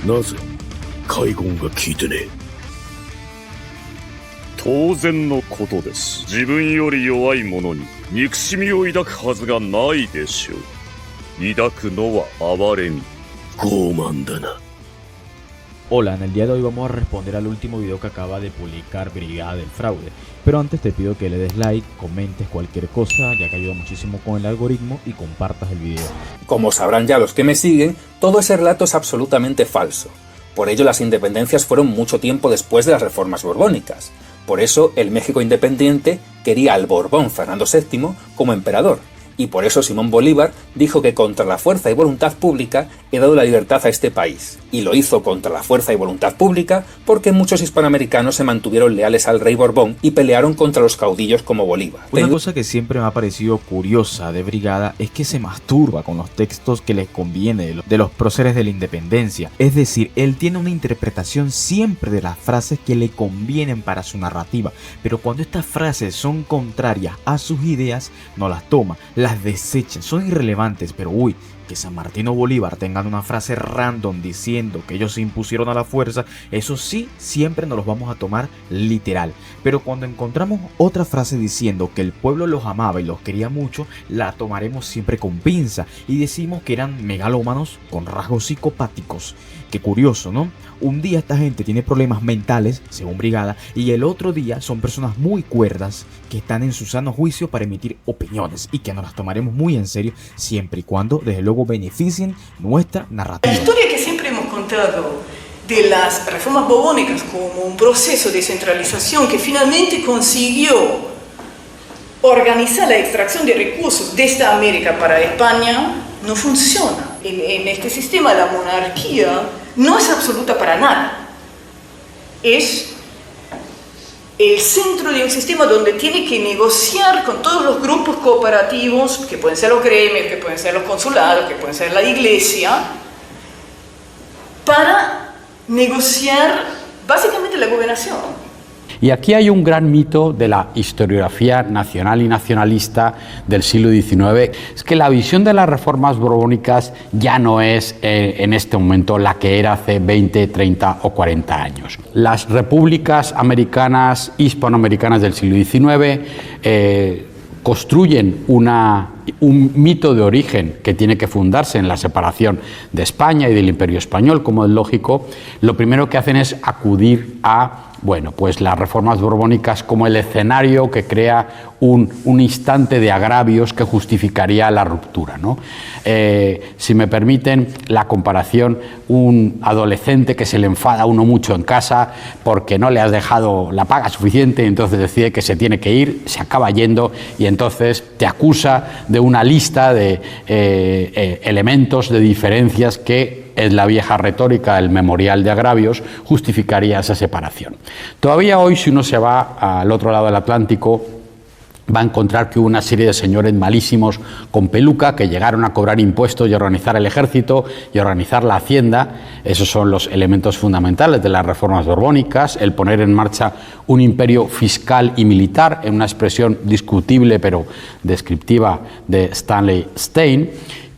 なぜ海軍が聞いてねえ。当然のことです。自分より弱い者に憎しみを抱くはずがないでしょう。抱くのは哀れみ。傲慢だな。Hola, en el día de hoy vamos a responder al último video que acaba de publicar Brigada del Fraude. Pero antes te pido que le des like, comentes cualquier cosa, ya que ayuda muchísimo con el algoritmo, y compartas el video. Como sabrán ya los que me siguen, todo ese relato es absolutamente falso. Por ello las independencias fueron mucho tiempo después de las reformas borbónicas. Por eso el México independiente quería al Borbón Fernando VII como emperador. Y por eso Simón Bolívar dijo que contra la fuerza y voluntad pública he dado la libertad a este país. Y lo hizo contra la fuerza y voluntad pública porque muchos hispanoamericanos se mantuvieron leales al rey Borbón y pelearon contra los caudillos como Bolívar. Una cosa que siempre me ha parecido curiosa de Brigada es que se masturba con los textos que les conviene de los próceres de la independencia. Es decir, él tiene una interpretación siempre de las frases que le convienen para su narrativa. Pero cuando estas frases son contrarias a sus ideas, no las toma, las desecha, son irrelevantes. Pero uy, que San Martín o Bolívar tengan una frase random diciendo que ellos se impusieron a la fuerza, eso sí, siempre nos los vamos a tomar literal. Pero cuando encontramos otra frase diciendo que el pueblo los amaba y los quería mucho, la tomaremos siempre con pinza y decimos que eran megalómanos con rasgos psicopáticos. Qué curioso, ¿no? Un día esta gente tiene problemas mentales, según Brigada, y el otro día son personas muy cuerdas que están en su sano juicio para emitir opiniones y que nos las tomaremos muy en serio siempre y cuando, desde luego, beneficien nuestra narrativa. La historia que siempre hemos contado de las reformas borbónicas como un proceso de centralización que finalmente consiguió organizar la extracción de recursos desde América para España no funciona. En este sistema la monarquía no es absoluta para nada. Es el centro de un sistema donde tiene que negociar con todos los grupos cooperativos, que pueden ser los gremios, que pueden ser los consulados, que pueden ser la iglesia, para negociar básicamente la gobernación. Y aquí hay un gran mito de la historiografía nacional y nacionalista del siglo XIX, es que la visión de las reformas borbónicas ya no es en este momento la que era hace 20, 30 o 40 años. Las repúblicas americanas, hispanoamericanas del siglo XIX construyen un mito de origen que tiene que fundarse en la separación de España y del Imperio Español, como es lógico. Lo primero que hacen es acudir a pues las reformas borbónicas como el escenario que crea un instante de agravios que justificaría la ruptura, ¿no? Si me permiten la comparación, un adolescente que se le enfada a uno mucho en casa porque no le has dejado la paga suficiente y entonces decide que se tiene que ir, se acaba yendo y entonces te acusa de una lista de elementos, de diferencias que es la vieja retórica del memorial de agravios, justificaría esa separación. Todavía hoy, si uno se va al otro lado del Atlántico, va a encontrar que hubo una serie de señores malísimos con peluca que llegaron a cobrar impuestos y organizar el ejército y organizar la hacienda. Esos son los elementos fundamentales de las reformas borbónicas, el poner en marcha un imperio fiscal y militar, en una expresión discutible pero descriptiva de Stanley Stein.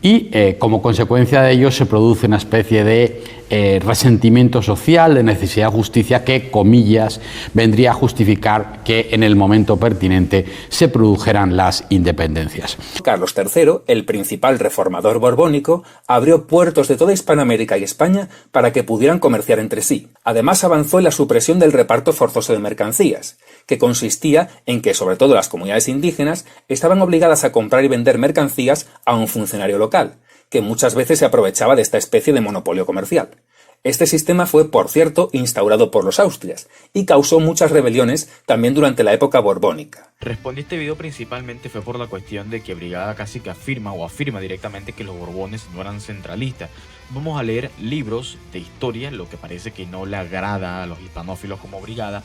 Y como consecuencia de ello se produce una especie de resentimiento social, de necesidad de justicia que, comillas, vendría a justificar que en el momento pertinente se produjeran las independencias. Carlos III, el principal reformador borbónico, abrió puertos de toda Hispanoamérica y España para que pudieran comerciar entre sí. Además avanzó en la supresión del reparto forzoso de mercancías, que consistía en que sobre todo las comunidades indígenas estaban obligadas a comprar y vender mercancías a un funcionario local, que muchas veces se aprovechaba de esta especie de monopolio comercial. Este sistema fue, por cierto, instaurado por los Austrias y causó muchas rebeliones también durante la época borbónica. Respondí este video principalmente fue por la cuestión de que Brigada casi que afirma directamente que los Borbones no eran centralistas. Vamos a leer libros de historia, lo que parece que no le agrada a los hispanófilos como Brigada,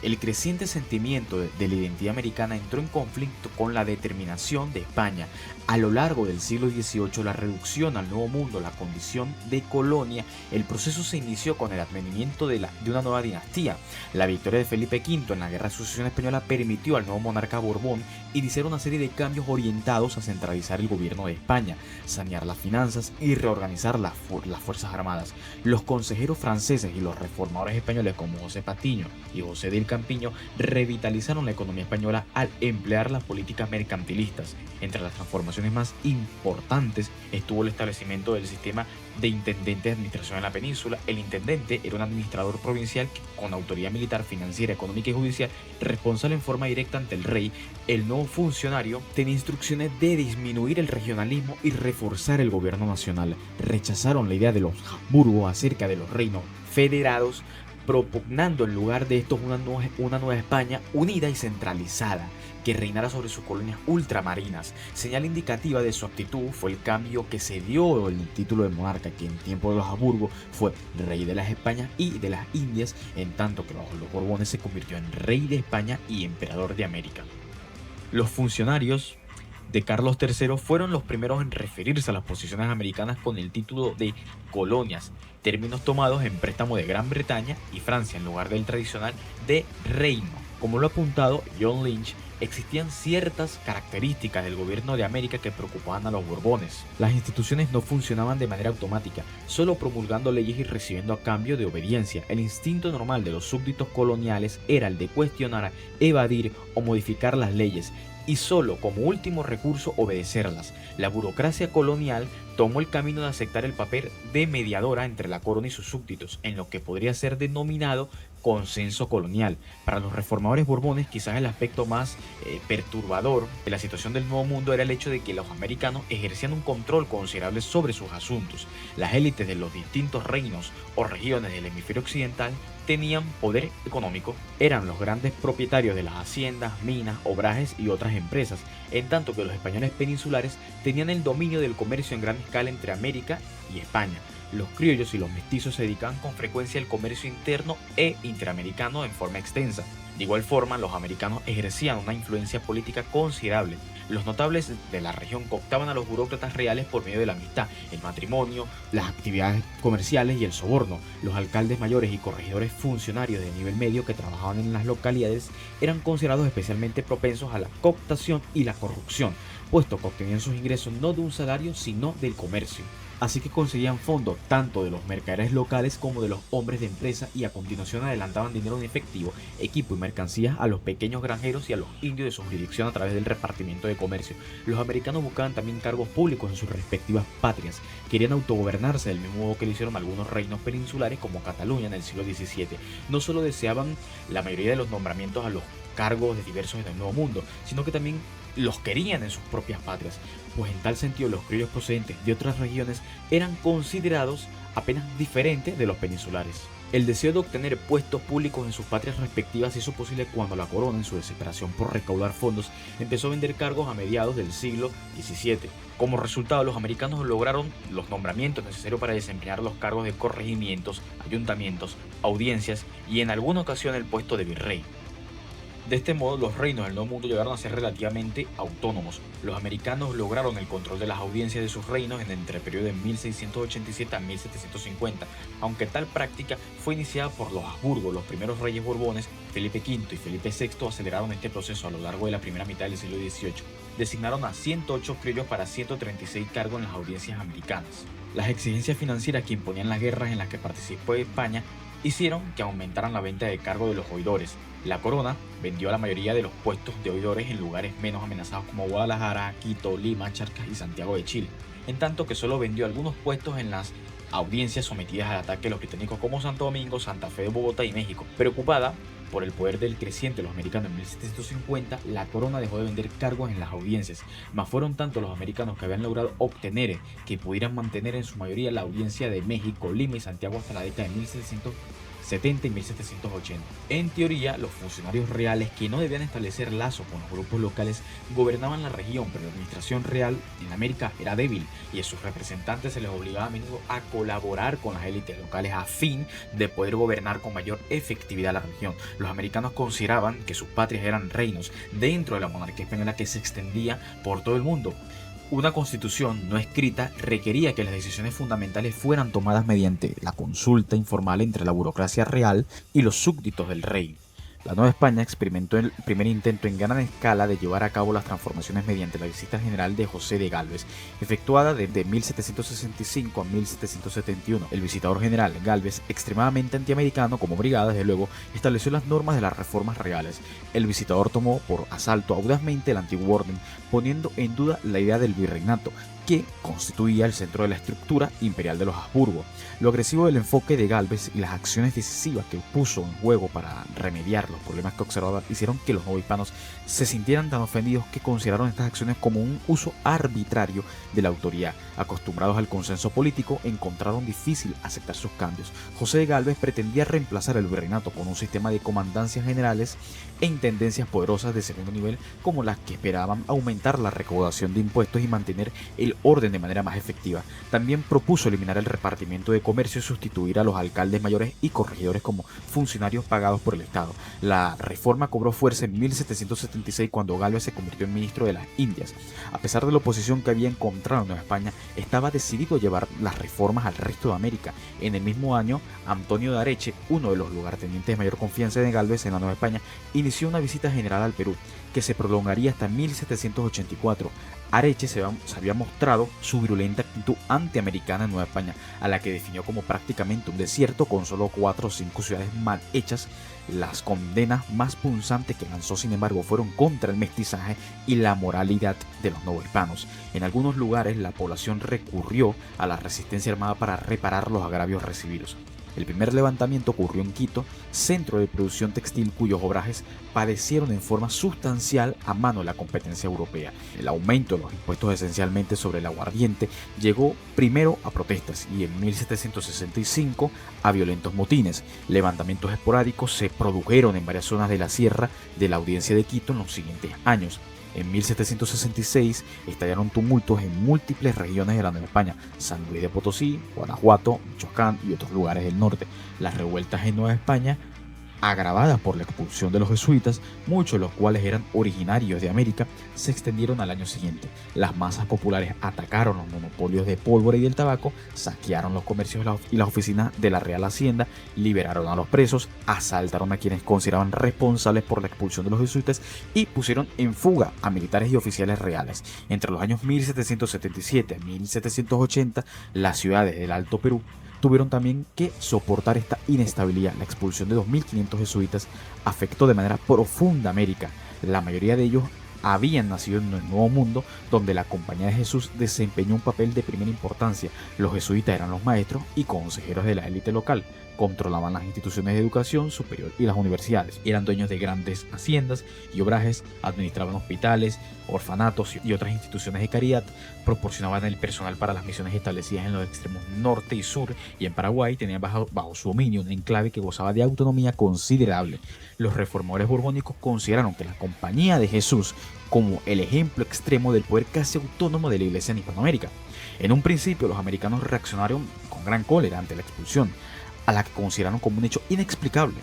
El creciente sentimiento de la identidad americana entró en conflicto con la determinación de España. A lo largo del siglo XVIII, la reducción al Nuevo Mundo, la condición de colonia, el proceso se inició con el advenimiento de una nueva dinastía. La victoria de Felipe V en la Guerra de Sucesión Española permitió al nuevo monarca Borbón iniciar una serie de cambios orientados a centralizar el gobierno de España, sanear las finanzas y reorganizar las Fuerzas Armadas. Los consejeros franceses y los reformadores españoles como José Patiño y José del Campiño revitalizaron la economía española al emplear las políticas mercantilistas. Entre las transformaciones más importantes estuvo el establecimiento del sistema de intendentes de administración en la península. El intendente era un administrador provincial con autoridad militar, financiera, económica y judicial, responsable en forma directa ante el rey. El nuevo funcionario tenía instrucciones de disminuir el regionalismo y reforzar el gobierno nacional. Rechazaron la idea de los Habsburgo acerca de los reinos federados, propugnando en lugar de estos una nueva España unida y centralizada, que reinara sobre sus colonias ultramarinas. Señal indicativa de su actitud fue el cambio que se dio el título de monarca, que en tiempo de los Habsburgo fue rey de las Españas y de las Indias, en tanto que bajo los Borbones se convirtió en rey de España y emperador de América. Los funcionarios de Carlos III fueron los primeros en referirse a las posesiones americanas con el título de colonias, términos tomados en préstamo de Gran Bretaña y Francia en lugar del tradicional de reino. Como lo ha apuntado John Lynch, existían ciertas características del gobierno de América que preocupaban a los Borbones. Las instituciones no funcionaban de manera automática, solo promulgando leyes y recibiendo a cambio de obediencia. El instinto normal de los súbditos coloniales era el de cuestionar, evadir o modificar las leyes, y solo como último recurso obedecerlas. La burocracia colonial tomó el camino de aceptar el papel de mediadora entre la corona y sus súbditos, en lo que podría ser denominado consenso colonial. Para los reformadores borbones, quizás el aspecto más perturbador de la situación del Nuevo Mundo era el hecho de que los americanos ejercían un control considerable sobre sus asuntos. Las élites de los distintos reinos o regiones del hemisferio occidental tenían poder económico, eran los grandes propietarios de las haciendas, minas, obrajes y otras empresas, en tanto que los españoles peninsulares tenían el dominio del comercio en gran escala entre América y España. Los criollos y los mestizos se dedicaban con frecuencia al comercio interno e interamericano en forma extensa. De igual forma, los americanos ejercían una influencia política considerable. Los notables de la región cooptaban a los burócratas reales por medio de la amistad, el matrimonio, las actividades comerciales y el soborno. Los alcaldes mayores y corregidores funcionarios de nivel medio que trabajaban en las localidades eran considerados especialmente propensos a la cooptación y la corrupción, puesto que obtenían sus ingresos no de un salario sino del comercio. Así que conseguían fondos tanto de los mercaderes locales como de los hombres de empresa y a continuación adelantaban dinero en efectivo, equipo y mercancías a los pequeños granjeros y a los indios de su jurisdicción a través del repartimiento de comercio. Los americanos buscaban también cargos públicos en sus respectivas patrias. Querían autogobernarse del mismo modo que lo hicieron algunos reinos peninsulares como Cataluña en el siglo XVII. No solo deseaban la mayoría de los nombramientos a los cargos de diversos del Nuevo Mundo, sino que también los querían en sus propias patrias, pues en tal sentido los criollos procedentes de otras regiones eran considerados apenas diferentes de los peninsulares. El deseo de obtener puestos públicos en sus patrias respectivas hizo posible cuando la corona, en su desesperación por recaudar fondos, empezó a vender cargos a mediados del siglo XVII. Como resultado, los americanos lograron los nombramientos necesarios para desempeñar los cargos de corregimientos, ayuntamientos, audiencias y en alguna ocasión el puesto de virrey. De este modo, los reinos del Nuevo Mundo llegaron a ser relativamente autónomos. Los americanos lograron el control de las audiencias de sus reinos entre el periodo de 1687 a 1750, aunque tal práctica fue iniciada por los Habsburgo. Los primeros reyes borbones, Felipe V y Felipe VI, aceleraron este proceso a lo largo de la primera mitad del siglo XVIII. Designaron a 108 criollos para 136 cargos en las audiencias americanas. Las exigencias financieras que imponían las guerras en las que participó España hicieron que aumentaran la venta de cargos de los oidores. La corona vendió a la mayoría de los puestos de oidores en lugares menos amenazados como Guadalajara, Quito, Lima, Charcas y Santiago de Chile, en tanto que solo vendió algunos puestos en las audiencias sometidas al ataque de los británicos como Santo Domingo, Santa Fe de Bogotá y México. Preocupada por el poder del creciente de los americanos en 1750, la corona dejó de vender cargos en las audiencias, mas fueron tantos los americanos que habían logrado obtener que pudieran mantener en su mayoría la audiencia de México, Lima y Santiago hasta la década de 1760 1770 y 1780. En teoría, los funcionarios reales que no debían establecer lazos con los grupos locales gobernaban la región, pero la administración real en América era débil y a sus representantes se les obligaba a menudo a colaborar con las élites locales a fin de poder gobernar con mayor efectividad la región. Los americanos consideraban que sus patrias eran reinos dentro de la monarquía española que se extendía por todo el mundo. Una constitución no escrita requería que las decisiones fundamentales fueran tomadas mediante la consulta informal entre la burocracia real y los súbditos del rey. La Nueva España experimentó el primer intento en gran escala de llevar a cabo las transformaciones mediante la visita general de José de Gálvez, efectuada desde 1765 a 1771. El visitador general Gálvez, extremadamente antiamericano como brigada, desde luego, estableció las normas de las reformas reales. El visitador tomó por asalto audazmente el antiguo orden, poniendo en duda la idea del virreinato, que constituía el centro de la estructura imperial de los Habsburgo. Lo agresivo del enfoque de Gálvez y las acciones decisivas que puso en juego para remediar los problemas que observaba hicieron que los novohispanos se sintieran tan ofendidos que consideraron estas acciones como un uso arbitrario de la autoridad. Acostumbrados al consenso político, encontraron difícil aceptar sus cambios. José de Gálvez pretendía reemplazar el virreinato con un sistema de comandancias generales e intendencias poderosas de segundo nivel, como las que esperaban aumentar la recaudación de impuestos y mantener el orden de manera más efectiva. También propuso eliminar el repartimiento de comercio y sustituir a los alcaldes mayores y corregidores como funcionarios pagados por el Estado. La reforma cobró fuerza en 1776 cuando Gálvez se convirtió en ministro de las Indias. A pesar de la oposición que había encontrado en Nueva España, estaba decidido a llevar las reformas al resto de América. En el mismo año, Antonio de Areche, uno de los lugartenientes de mayor confianza de Gálvez en la Nueva España, inició una visita general al Perú, que se prolongaría hasta 1784. Areche se había mostrado su virulenta actitud antiamericana en Nueva España, a la que definió como prácticamente un desierto con solo 4 o 5 ciudades mal hechas. Las condenas más punzantes que lanzó, sin embargo, fueron contra el mestizaje y la moralidad de los novohispanos. En algunos lugares la población recurrió a la resistencia armada para reparar los agravios recibidos. El primer levantamiento ocurrió en Quito, centro de producción textil cuyos obrajes padecieron en forma sustancial a mano de la competencia europea. El aumento de los impuestos esencialmente sobre el aguardiente llegó primero a protestas y en 1765 a violentos motines. Levantamientos esporádicos se produjeron en varias zonas de la sierra de la Audiencia de Quito en los siguientes años. En 1766 estallaron tumultos en múltiples regiones de la Nueva España, San Luis de Potosí, Guanajuato, Michoacán y otros lugares del norte. Las revueltas en Nueva España, agravadas por la expulsión de los jesuitas, muchos de los cuales eran originarios de América, se extendieron al año siguiente. Las masas populares atacaron los monopolios de pólvora y del tabaco, saquearon los comercios y las oficinas de la Real Hacienda, liberaron a los presos, asaltaron a quienes consideraban responsables por la expulsión de los jesuitas y pusieron en fuga a militares y oficiales reales. Entre los años 1777 y 1780, las ciudades del Alto Perú tuvieron también que soportar esta inestabilidad. La expulsión de 2.500 jesuitas afectó de manera profunda a América. La mayoría de ellos habían nacido en el Nuevo Mundo, donde la Compañía de Jesús desempeñó un papel de primera importancia. Los jesuitas eran los maestros y consejeros de la élite local, controlaban las instituciones de educación superior y las universidades, eran dueños de grandes haciendas y obrajes, administraban hospitales, orfanatos y otras instituciones de caridad, proporcionaban el personal para las misiones establecidas en los extremos norte y sur, y en Paraguay tenían bajo su dominio un enclave que gozaba de autonomía considerable. Los reformadores borbónicos consideraron que la Compañía de Jesús como el ejemplo extremo del poder casi autónomo de la Iglesia en Hispanoamérica. En un principio los americanos reaccionaron con gran cólera ante la expulsión, a la que consideraron como un hecho inexplicable.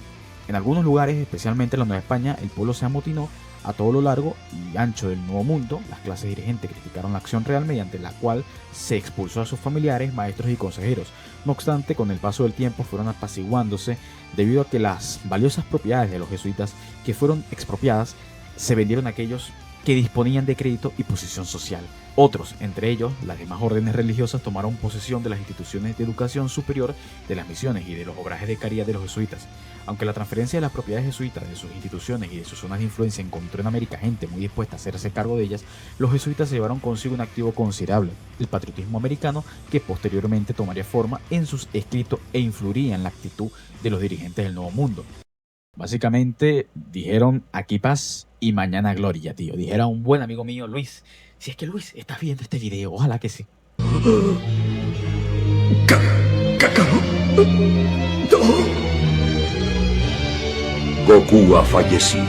En algunos lugares, especialmente en la Nueva España, el pueblo se amotinó a todo lo largo y ancho del Nuevo Mundo. Las clases dirigentes criticaron la acción real mediante la cual se expulsó a sus familiares, maestros y consejeros. No obstante, con el paso del tiempo fueron apaciguándose debido a que las valiosas propiedades de los jesuitas que fueron expropiadas se vendieron a aquellos que disponían de crédito y posición social. Otros, entre ellos las demás órdenes religiosas, tomaron posesión de las instituciones de educación superior, de las misiones y de los obrajes de caridad de los jesuitas. Aunque la transferencia de las propiedades jesuitas de sus instituciones y de sus zonas de influencia encontró en América gente muy dispuesta a hacerse cargo de ellas, los jesuitas se llevaron consigo un activo considerable, el patriotismo americano, que posteriormente tomaría forma en sus escritos e influiría en la actitud de los dirigentes del Nuevo Mundo. Básicamente dijeron aquí paz y mañana gloria, tío. Dijera un buen amigo mío, Luis. Si es que Luis, estás viendo este video, ojalá que sí. Goku ha fallecido.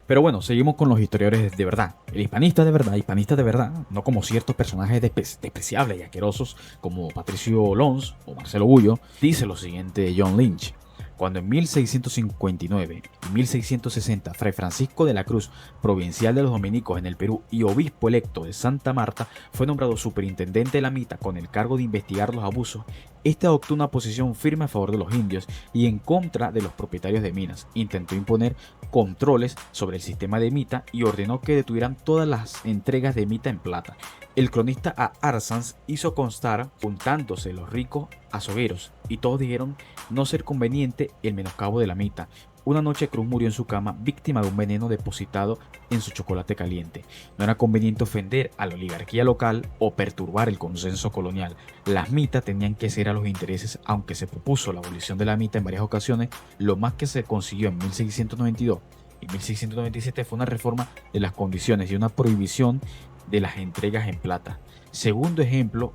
Pero bueno, seguimos con los historiadores de verdad. El hispanista de verdad, no como ciertos personajes despreciables y asquerosos como Patricio Lons o Marcelo Bullo, dice lo siguiente John Lynch. Cuando en 1659 y 1660 Fray Francisco de la Cruz, provincial de los dominicos en el Perú y obispo electo de Santa Marta, fue nombrado superintendente de la Mita con el cargo de investigar los abusos, este adoptó una posición firme a favor de los indios y en contra de los propietarios de minas. Intentó imponer controles sobre el sistema de Mita y ordenó que detuvieran todas las entregas de Mita en plata. El cronista A. Arzans hizo constar juntándose los ricos azogueros y todos dijeron no ser conveniente el menoscabo de la Mita. Una noche Cruz murió en su cama víctima de un veneno depositado en su chocolate caliente. No era conveniente ofender a la oligarquía local o perturbar el consenso colonial. Las mitas tenían que ser a los intereses, aunque se propuso la abolición de la mita en varias ocasiones. Lo más que se consiguió en 1692 y 1697 fue una reforma de las condiciones y una prohibición de las entregas en plata. Segundo ejemplo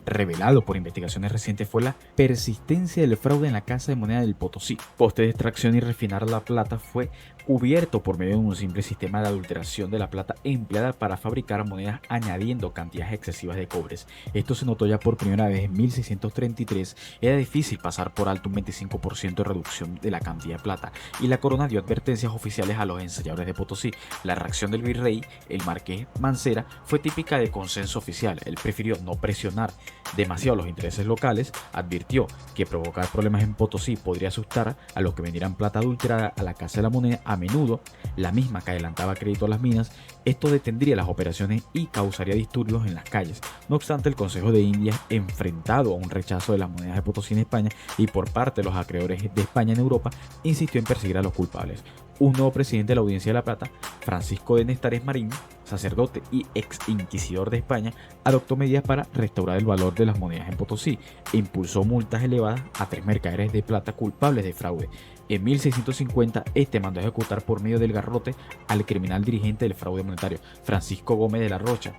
revelado por investigaciones recientes fue la persistencia del fraude en la Casa de Moneda del Potosí. Coste de extracción y refinar la plata fue cubierto por medio de un simple sistema de adulteración de la plata empleada para fabricar monedas añadiendo cantidades excesivas de cobres. Esto se notó ya por primera vez en 1633. Era difícil pasar por alto un 25% de reducción de la cantidad de plata y la corona dio advertencias oficiales a los ensayadores de Potosí. La reacción del virrey, el marqués Mancera, fue típica de consenso oficial. Él prefirió no presionar demasiado los intereses locales, advirtió que provocar problemas en Potosí podría asustar a los que vendieran plata adulterada a la Casa de la Moneda, a menudo la misma que adelantaba crédito a las minas. Esto detendría las operaciones y causaría disturbios en las calles. No obstante, el Consejo de Indias, enfrentado a un rechazo de las monedas de Potosí en España y por parte de los acreedores de España en Europa, insistió en perseguir a los culpables. Un nuevo presidente de la Audiencia de la Plata, Francisco de Nestares Marín, sacerdote y ex inquisidor de España, adoptó medidas para restaurar el valor de las monedas en Potosí e impulsó multas elevadas a 3 mercaderes de plata culpables de fraude. En 1650, este mandó ejecutar por medio del garrote al criminal dirigente del fraude monetario, Francisco Gómez de la Rocha,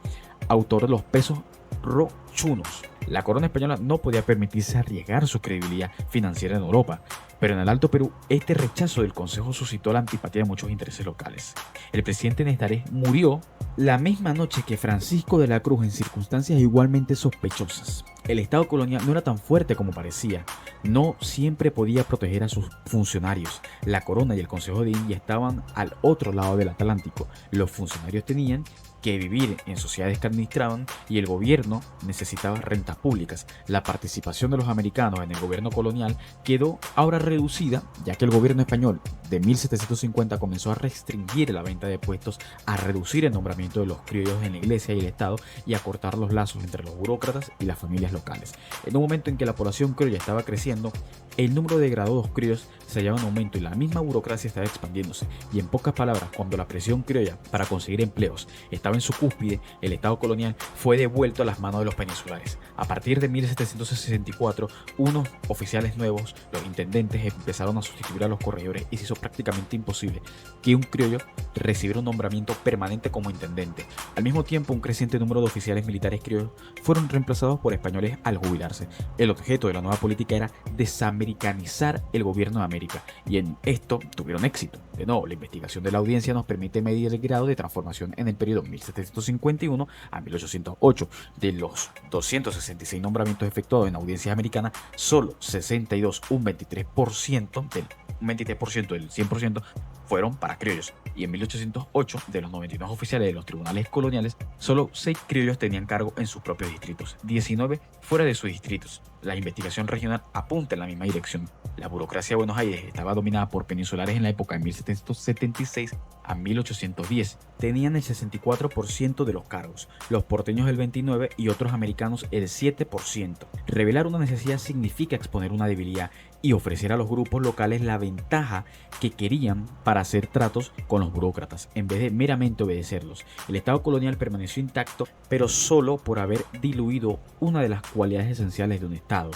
autor de los pesos rochunos. La corona española no podía permitirse arriesgar su credibilidad financiera en Europa, pero en el Alto Perú, este rechazo del Consejo suscitó la antipatía de muchos intereses locales. El presidente Nestares murió la misma noche que Francisco de la Cruz en circunstancias igualmente sospechosas. El Estado colonial no era tan fuerte como parecía, no siempre podía proteger a sus funcionarios. La corona y el Consejo de India estaban al otro lado del Atlántico. Los funcionarios tenían que vivir en sociedades que administraban y el gobierno necesitaba rentas públicas. La participación de los americanos en el gobierno colonial quedó ahora reducida, ya que el gobierno español de 1750 comenzó a restringir la venta de puestos, a reducir el nombramiento de los criollos en la iglesia y el Estado y a cortar los lazos entre los burócratas y las familias locales. En un momento en que la población criolla estaba creciendo, el número de graduados criollos se hallaba en aumento y la misma burocracia estaba expandiéndose. Y en pocas palabras, cuando la presión criolla para conseguir empleos estaba en su cúspide, el Estado colonial fue devuelto a las manos de los peninsulares. A partir de 1764, unos oficiales nuevos, los intendentes, empezaron a sustituir a los corregidores y se hizo prácticamente imposible que un criollo recibiera un nombramiento permanente como intendente. Al mismo tiempo, un creciente número de oficiales militares criollos fueron reemplazados por españoles al jubilarse. El objeto de la nueva política era desamericanizar el gobierno de América, y en esto tuvieron éxito. De nuevo, la investigación de la audiencia nos permite medir el grado de transformación en el periodo 1751 a 1808. De los 266 nombramientos efectuados en audiencias americanas, solo 62, un 23% del 100%, fueron para criollos. Y en 1808, de los 99 oficiales de los tribunales coloniales, solo 6 criollos tenían cargo en sus propios distritos, 19 fuera de sus distritos. La investigación regional apunta en la misma dirección. La burocracia de Buenos Aires estaba dominada por peninsulares en la época de 1776 a 1810. Tenían el 64% de los cargos, los porteños el 29% y otros americanos el 7%. Revelar una necesidad significa exponer una debilidad y ofrecer a los grupos locales la ventaja que querían para hacer tratos con los burócratas, en vez de meramente obedecerlos. El Estado colonial permaneció intacto, pero solo por haber diluido una de las cualidades esenciales de un Estado.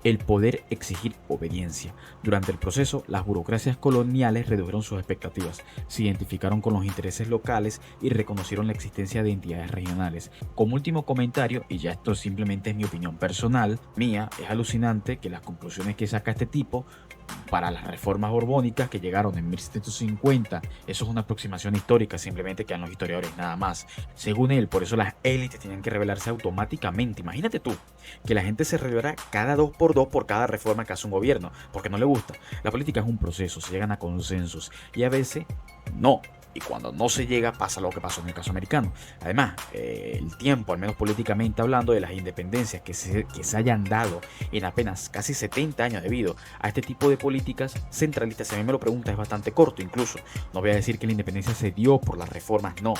el poder exigir obediencia. Durante el proceso, las burocracias coloniales redujeron sus expectativas, se identificaron con los intereses locales y reconocieron la existencia de entidades regionales. Como último comentario, y ya esto simplemente es mi opinión personal, mía, es alucinante que las conclusiones que saca este tipo para las reformas borbónicas que llegaron en 1750, eso es una aproximación histórica, simplemente quedan los historiadores nada más. Según él, por eso las élites tenían que rebelarse automáticamente. Imagínate tú, que la gente se rebelara cada 2x2 por cada reforma que hace un gobierno, porque no le gusta. La política es un proceso, se llegan a consensos y a veces no. Y cuando no se llega, pasa lo que pasó en el caso americano. Además, el tiempo, al menos políticamente hablando, de las independencias que se hayan dado en apenas casi 70 años debido a este tipo de políticas centralistas, si a mí me lo pregunta, es bastante corto incluso. No voy a decir que la independencia se dio por las reformas, no.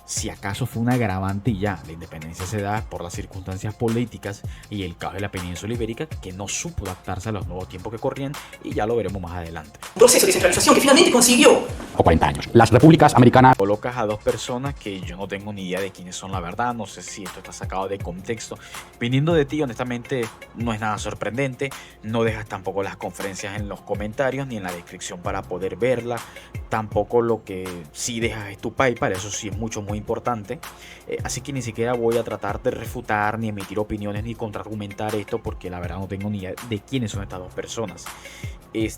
Si acaso fue un agravante y ya, la independencia se da por las circunstancias políticas y el caos de la península ibérica que no supo adaptarse a los nuevos tiempos que corrían, y ya lo veremos más adelante. Un proceso de centralización que finalmente consiguió. O 40 años. Las repúblicas americanas. Colocas a dos personas que yo no tengo ni idea de quiénes son, la verdad, no sé si esto está sacado de contexto. Viniendo de ti, honestamente, no es nada sorprendente, no dejas tampoco las conferencias en los comentarios ni en la descripción para poder verla, tampoco lo que sí dejas es tu PayPal, eso sí es muy importante, así que ni siquiera voy a tratar de refutar, ni emitir opiniones, ni contraargumentar esto, porque la verdad no tengo ni idea de quiénes son estas dos personas.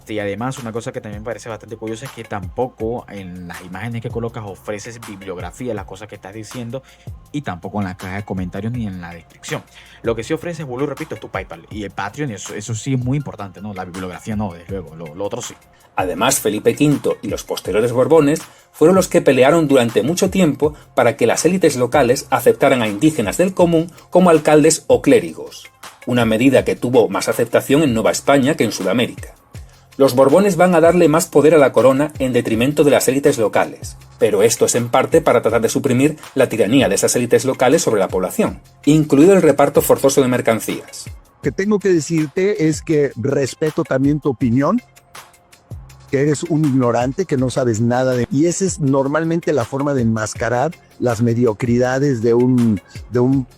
Además, una cosa que también me parece bastante curiosa es que tampoco en las imágenes que colocas ofreces bibliografía de las cosas que estás diciendo, y tampoco en la caja de comentarios ni en la descripción. Lo que sí ofreces, vuelvo y repito, es tu PayPal y el Patreon, eso sí es muy importante, ¿no? La bibliografía no, desde luego, lo otro sí. Además, Felipe V y los posteriores Borbones fueron los que pelearon durante mucho tiempo para que las élites locales aceptaran a indígenas del común como alcaldes o clérigos, una medida que tuvo más aceptación en Nueva España que en Sudamérica. Los Borbones van a darle más poder a la corona en detrimento de las élites locales, pero esto es en parte para tratar de suprimir la tiranía de esas élites locales sobre la población, incluido el reparto forzoso de mercancías. Lo que tengo que decirte es que respeto también tu opinión, que eres un ignorante, que no sabes nada de... Y esa es normalmente la forma de enmascarar las mediocridades de un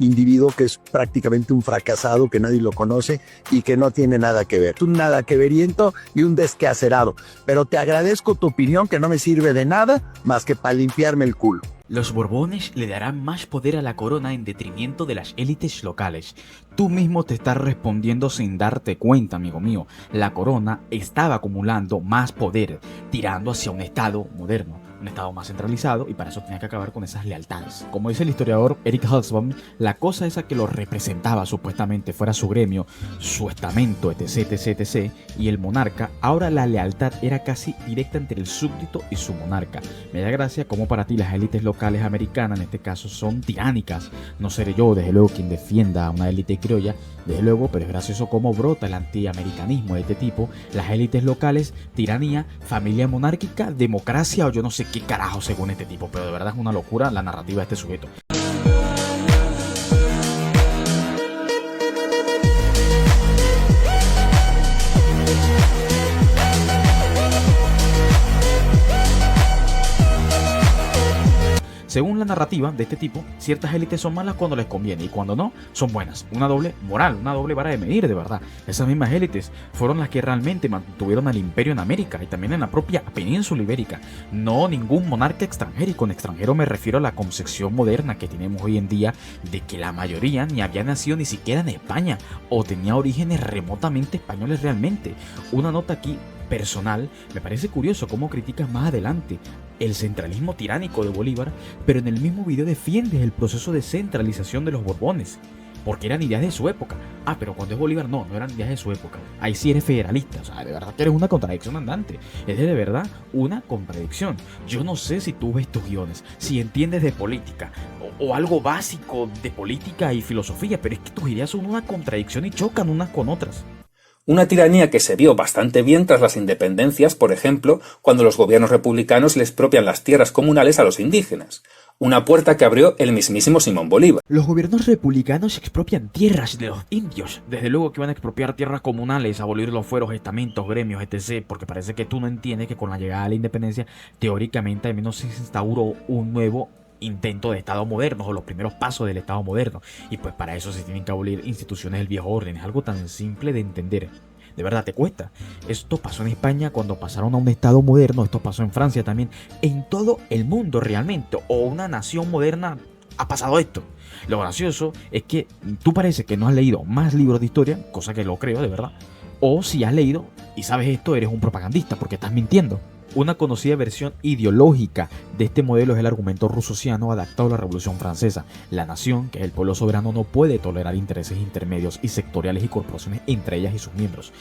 individuo que es prácticamente un fracasado, que nadie lo conoce y que no tiene nada que ver. Un nada que veriento y un desquacerado. Pero te agradezco tu opinión, que no me sirve de nada más que para limpiarme el culo. Los Borbones le darán más poder a la corona en detrimento de las élites locales. Tú mismo te estás respondiendo sin darte cuenta, amigo mío. La corona estaba acumulando más poder, tirando hacia un estado moderno, un estado más centralizado, y para eso tenía que acabar con esas lealtades. Como dice el historiador Eric Hobsbawm, la cosa esa que lo representaba supuestamente fuera su gremio, su estamento, etc, y el monarca, ahora la lealtad era casi directa entre el súbdito y su monarca. Me da gracia como para ti las élites locales americanas, en este caso, son tiránicas. No seré yo, desde luego, quien defienda a una élite criolla, desde luego, pero es gracioso cómo brota el antiamericanismo de este tipo. Las élites locales, tiranía, familia monárquica, democracia o yo no sé qué carajo según este tipo, pero de verdad es una locura la narrativa de este sujeto. Según la narrativa de este tipo, ciertas élites son malas cuando les conviene y cuando no, son buenas. Una doble moral, una doble vara de medir, de verdad. Esas mismas élites fueron las que realmente mantuvieron al imperio en América y también en la propia península ibérica. No ningún monarca extranjero, y con extranjero me refiero a la concepción moderna que tenemos hoy en día de que la mayoría ni había nacido ni siquiera en España o tenía orígenes remotamente españoles realmente. Una nota aquí personal, me parece curioso cómo criticas más adelante el centralismo tiránico de Bolívar, pero en el mismo video defiendes el proceso de centralización de los Borbones, porque eran ideas de su época. Ah, pero cuando es Bolívar no eran ideas de su época. Ahí sí eres federalista, o sea, de verdad que eres una contradicción andante. Es de verdad una contradicción. Yo no sé si tú ves tus guiones, si entiendes de política, o algo básico de política y filosofía, pero es que tus ideas son una contradicción y chocan unas con otras. Una tiranía que se vio bastante bien tras las independencias, por ejemplo, cuando los gobiernos republicanos les expropian las tierras comunales a los indígenas. Una puerta que abrió el mismísimo Simón Bolívar. Los gobiernos republicanos expropian tierras de los indios. Desde luego que van a expropiar tierras comunales, abolir los fueros, estamentos, gremios, etc. Porque parece que tú no entiendes que con la llegada de la independencia, teóricamente al menos se instauró un nuevo intentos de Estado modernos o los primeros pasos del Estado moderno. Y pues para eso se tienen que abolir instituciones del viejo orden. Es algo tan simple de entender. De verdad te cuesta. Esto pasó en España cuando pasaron a un Estado moderno. Esto pasó en Francia también. En todo el mundo realmente. O una nación moderna ha pasado esto. Lo gracioso es que tú parece que no has leído más libros de historia, cosa que lo creo de verdad. O si has leído y sabes esto, eres un propagandista porque estás mintiendo. Una conocida versión ideológica de este modelo es el argumento russosiano adaptado a la Revolución Francesa. La nación, que es el pueblo soberano, no puede tolerar intereses intermedios y sectoriales y corporaciones entre ellas y sus miembros.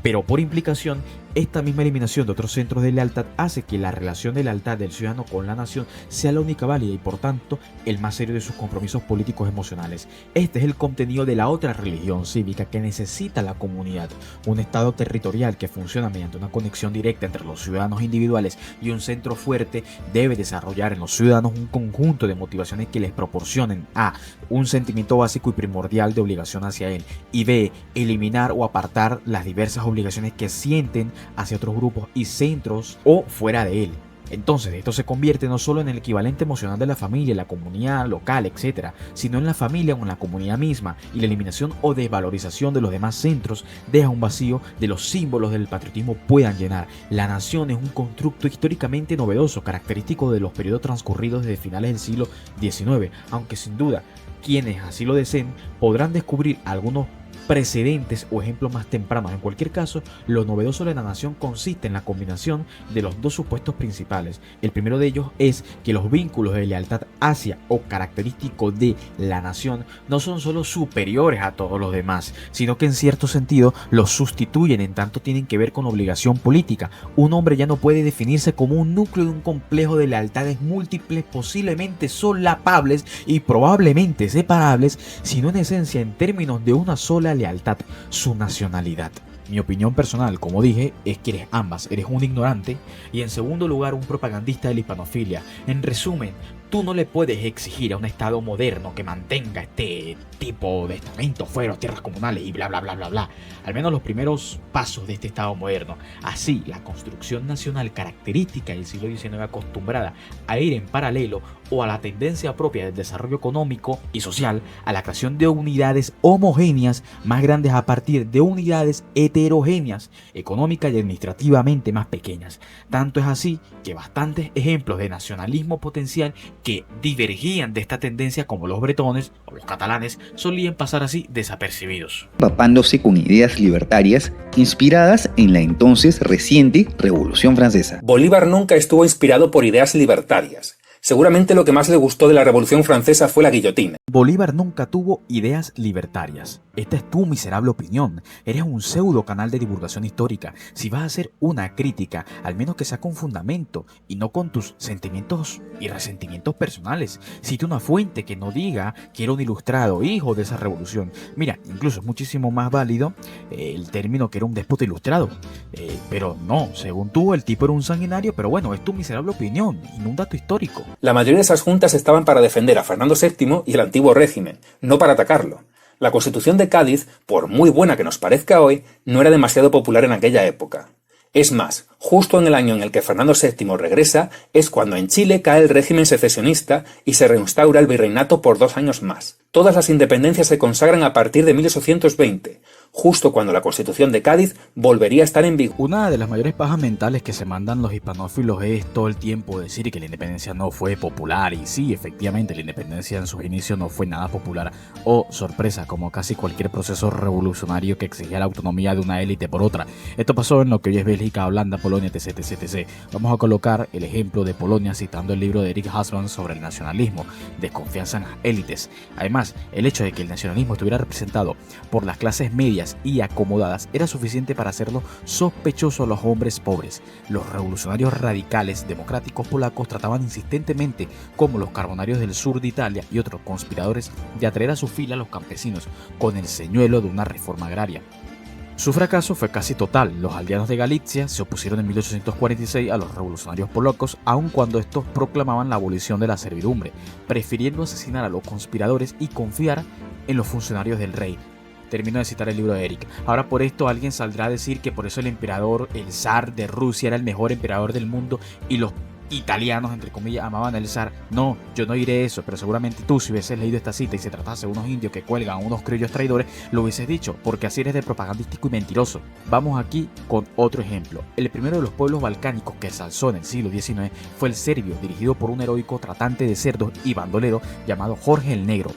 Pero por implicación, esta misma eliminación de otros centros de lealtad hace que la relación de lealtad del ciudadano con la nación sea la única válida y por tanto el más serio de sus compromisos políticos emocionales. Este es el contenido de la otra religión cívica que necesita la comunidad, un estado territorial que funciona mediante una conexión directa entre los ciudadanos individuales y un centro fuerte debe desarrollar en los ciudadanos un conjunto de motivaciones que les proporcionen a un sentimiento básico y primordial de obligación hacia él y b, eliminar o apartar las diversas obligaciones que sienten hacia otros grupos y centros o fuera de él. Entonces esto se convierte no solo en el equivalente emocional de la familia, la comunidad local, etc., sino en la familia o en la comunidad misma, y la eliminación o desvalorización de los demás centros deja un vacío de los símbolos del patriotismo puedan llenar. La nación es un constructo históricamente novedoso, característico de los periodos transcurridos desde finales del siglo XIX, aunque sin duda quienes así lo deseen podrán descubrir algunos precedentes o ejemplos más tempranos. En cualquier caso, lo novedoso de la nación consiste en la combinación de los dos supuestos principales. El primero de ellos es que los vínculos de lealtad hacia o característico de la nación no son solo superiores a todos los demás, sino que en cierto sentido los sustituyen en tanto tienen que ver con obligación política. Un hombre ya no puede definirse como un núcleo de un complejo de lealtades múltiples, posiblemente solapables y probablemente separables, sino en esencia en términos de una sola lealtad, su nacionalidad. Mi opinión personal, como dije, es que eres ambas. Eres un ignorante y en segundo lugar un propagandista de la hispanofilia. En resumen, tú no le puedes exigir a un Estado moderno que mantenga este tipo de estamentos, fueros, tierras comunales y bla bla bla bla bla. Al menos los primeros pasos de este Estado moderno. Así, la construcción nacional característica del siglo XIX acostumbrada a ir en paralelo o a la tendencia propia del desarrollo económico y social a la creación de unidades homogéneas más grandes a partir de unidades heterogéneas, económica y administrativamente más pequeñas. Tanto es así que bastantes ejemplos de nacionalismo potencial que divergían de esta tendencia, como los bretones o los catalanes, solían pasar así desapercibidos. Empapándose con ideas libertarias inspiradas en la entonces reciente Revolución Francesa. Bolívar nunca estuvo inspirado por ideas libertarias. Seguramente lo que más le gustó de la Revolución Francesa fue la guillotina. Bolívar nunca tuvo ideas libertarias. Esta es tu miserable opinión. Eres un pseudo canal de divulgación histórica. Si vas a hacer una crítica, al menos que sea con fundamento y no con tus sentimientos y resentimientos personales. Cita una fuente que no diga que era un ilustrado hijo de esa revolución. Mira, incluso es muchísimo más válido el término que era un déspota ilustrado. Pero no, según tú el tipo era un sanguinario, pero bueno, es tu miserable opinión y no un dato histórico. La mayoría de esas juntas estaban para defender a Fernando VII y el antiguo régimen, no para atacarlo. La Constitución de Cádiz, por muy buena que nos parezca hoy, no era demasiado popular en aquella época. Es más, justo en el año en el que Fernando VII regresa, es cuando en Chile cae el régimen secesionista y se reinstaura el virreinato por 2 años más. Todas las independencias se consagran a partir de 1820, justo cuando la Constitución de Cádiz volvería a estar en vigor. Una de las mayores pajas mentales que se mandan los hispanófilos es todo el tiempo decir que la independencia no fue popular, y sí, efectivamente, la independencia en sus inicios no fue nada popular o sorpresa, como casi cualquier proceso revolucionario que exigía la autonomía de una élite por otra. Esto pasó en lo que hoy es Bélgica, Holanda, Polonia, etc, etc, etc. Vamos a colocar el ejemplo de Polonia citando el libro de Eric Hobsbawm sobre el nacionalismo, desconfianza en las élites. Además, el hecho de que el nacionalismo estuviera representado por las clases medias y acomodadas era suficiente para hacerlo sospechoso a los hombres pobres. Los revolucionarios radicales democráticos polacos trataban insistentemente, como los carbonarios del sur de Italia y otros conspiradores, de atraer a su fila a los campesinos con el señuelo de una reforma agraria. Su fracaso fue casi total. Los aldeanos de Galicia se opusieron en 1846 a los revolucionarios polacos, aun cuando estos proclamaban la abolición de la servidumbre, prefiriendo asesinar a los conspiradores y confiar en los funcionarios del rey. Termino de citar el libro de Eric. Ahora por esto alguien saldrá a decir que por eso el emperador, el zar de Rusia, era el mejor emperador del mundo y los italianos, entre comillas, amaban el zar. No, yo no diré eso, pero seguramente tú, si hubieses leído esta cita y se tratase de unos indios que cuelgan a unos criollos traidores, lo hubieses dicho, porque así eres de propagandístico y mentiroso. Vamos aquí con otro ejemplo. El primero de los pueblos balcánicos que se alzó en el siglo XIX fue el serbio, dirigido por un heroico tratante de cerdos y bandolero llamado Jorge el Negro.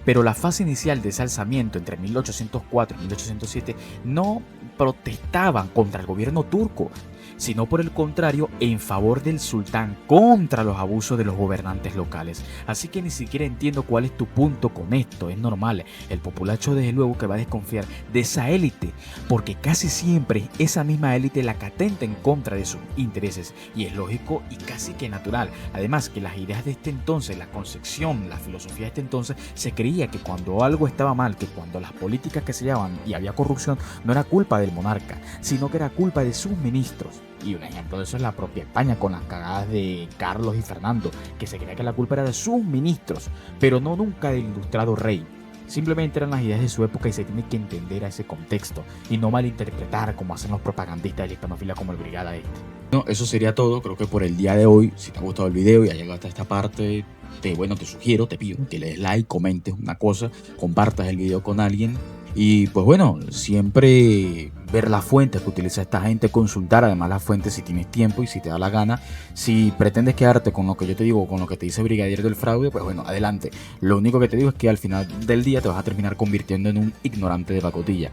Pero la fase inicial de ese alzamiento entre 1804 y 1807 no protestaban contra el gobierno turco, sino por el contrario en favor del sultán contra los abusos de los gobernantes locales. Así que ni siquiera entiendo cuál es tu punto con esto. Es normal, el populacho desde luego que va a desconfiar de esa élite, porque casi siempre esa misma élite la que atenta en contra de sus intereses, y es lógico y casi que natural. Además que las ideas de este entonces, la concepción, la filosofía de este entonces, se creía que cuando algo estaba mal, que cuando las políticas que se llevaban y había corrupción, no era culpa del monarca, sino que era culpa de sus ministros. Y un ejemplo de eso es la propia España con las cagadas de Carlos y Fernando, que se creía que la culpa era de sus ministros, pero no nunca del ilustrado rey. Simplemente eran las ideas de su época y se tiene que entender a ese contexto y no malinterpretar como hacen los propagandistas de la hispanofila como el Brigada este. No, eso sería todo, creo que por el día de hoy. Si te ha gustado el video y ha llegado hasta esta parte, te sugiero, te pido que le des like, comentes una cosa, compartas el video con alguien. Y pues bueno, siempre ver las fuentes que utiliza esta gente, consultar además las fuentes si tienes tiempo y si te da la gana. Si pretendes quedarte con lo que yo te digo, con lo que te dice Brigadier del Fraude, pues bueno, adelante. Lo único que te digo es que al final del día te vas a terminar convirtiendo en un ignorante de pacotilla.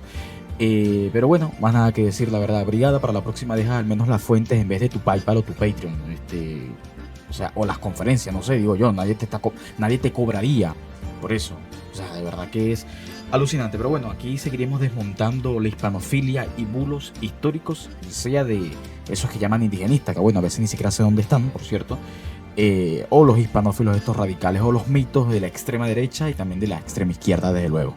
Pero bueno, más nada que decir, la verdad. Brigada, para la próxima deja al menos las fuentes en vez de tu PayPal o tu Patreon. O sea, o las conferencias, no sé, digo yo, nadie te cobraría por eso. O sea, de verdad que es alucinante. Pero bueno, aquí seguiremos desmontando la hispanofilia y bulos históricos, sea de esos que llaman indigenistas, que bueno, a veces ni siquiera sé dónde están, por cierto, o los hispanófilos estos radicales, o los mitos de la extrema derecha y también de la extrema izquierda, desde luego.